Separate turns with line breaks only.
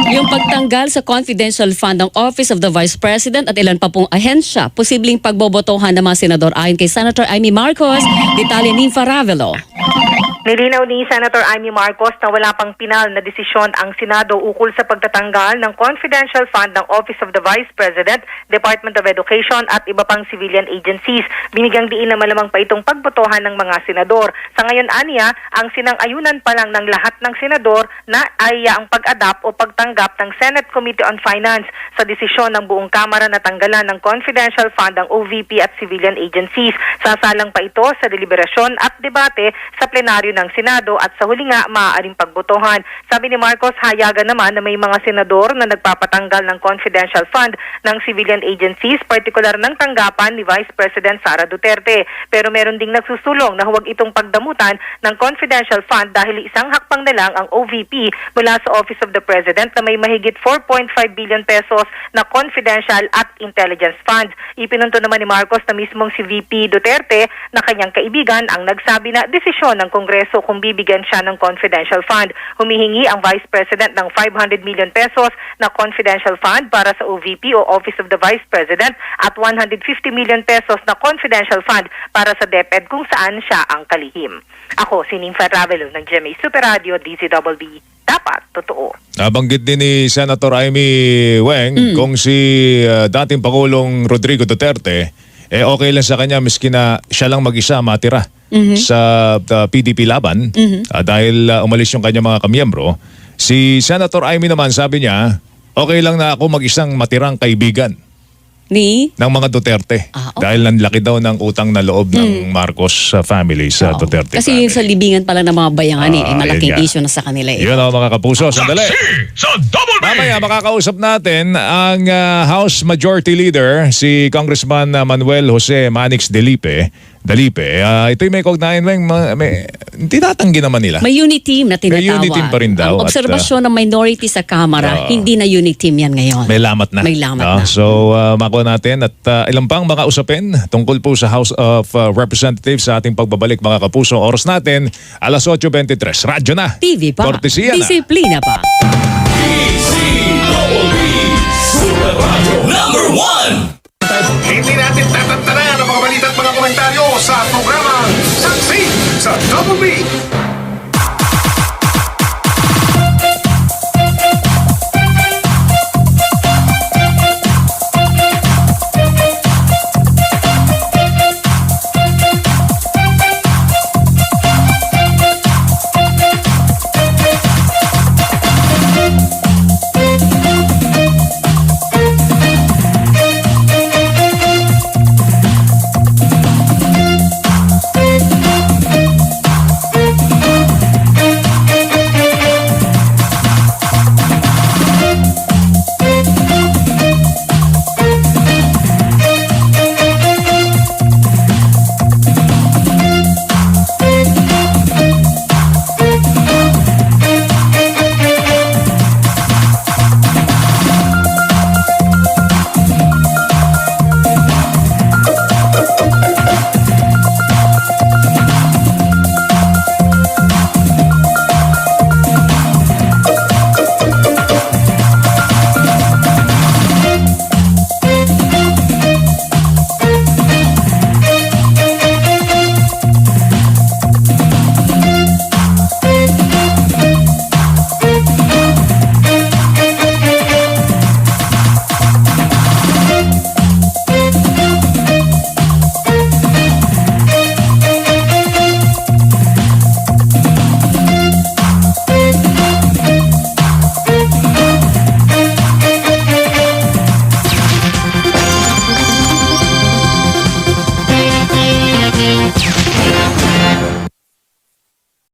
Yung pagtanggal sa confidential fund ng Office of the Vice President at ilan pa pong ahensya, posibleng pagbobotohan ng mga senador ayon kay Senator Amy Marcos, detalye ni Faravelo.
Nilinaw ni Senator Amy Marcos na wala pang pinal na desisyon ang Senado ukol sa pagtatanggal ng confidential fund ng Office of the Vice President, Department of Education at iba pang civilian agencies. Binigyang diin na malamang pa itong pagbotohan ng mga senador. Sa ngayon, aniya, ang sinang-ayunan pa lang ng lahat ng senador na ay ang pag-adapt o pagtanggap ng Senate Committee on Finance sa desisyon ng buong Kamara na tanggalan ng confidential fund ng OVP at civilian agencies. Sasalang pa ito sa deliberasyon at debate sa plenaryo ng Senado at sa huli nga maaaring pagbotohan. Sabi ni Marcos, hayagan naman na may mga senador na nagpapatanggal ng confidential fund ng civilian agencies, partikular ng tanggapan ni Vice President Sara Duterte. Pero meron ding nagsusulong na huwag itong pagdamutan ng confidential fund dahil isang hakbang na lang ang OVP mula sa Office of the President na may mahigit 4.5 billion pesos na confidential at intelligence funds. Ipinunto naman ni Marcos na mismong si VP Duterte na kanyang kaibigan ang nagsabi na desisyon ng Kongreso kung bibigyan siya ng confidential fund. Humihingi ang Vice President ng 500 million pesos na confidential fund para sa OVP o Office of the Vice President at 150 million pesos na confidential fund para sa DepEd kung saan siya ang kalihim. Ako, si Nympha Ravelo ng GMA Super Radio, DZBB. Dapat, totoo.
Nabanggit din ni Senator Amy Weng kung si dating Pangulong Rodrigo Duterte, okay lang sa kanya miski na siya lang mag-isa matira sa PDP laban dahil umalis yung kanyang mga kamiyembro. Si Senator Amy naman sabi niya, okay lang na ako mag-isang matirang kaibigan ng mga Duterte.
Okay.
Dahil nanlaki daw ng utang na loob ng Marcos family sa Duterte
Kasi
family.
yung sa libingan pala ng mga bayangan malaking
yun nga.
issue na sa kanila.
Yun o mga kapuso, sandali.
Sa Double B!
Mamaya makakausap natin ang House Majority Leader, si Congressman Manuel Jose Manix Dalipe. Ito'y may kaugnayan, tinatanggi naman nila.
May unit team na tinatawag.
May unit team pa rin daw.
Ang obserbasyon ng minority sa Kamara, hindi na unit team yan ngayon.
May lamat na.
May lamat na.
So, makuha natin at ilang pang mga usapin tungkol po sa House of Representatives sa ating pagbabalik mga kapuso. Oras natin, alas 8:23. Radyo na.
TV pa.
Kortesiya na.
Disiplina pa.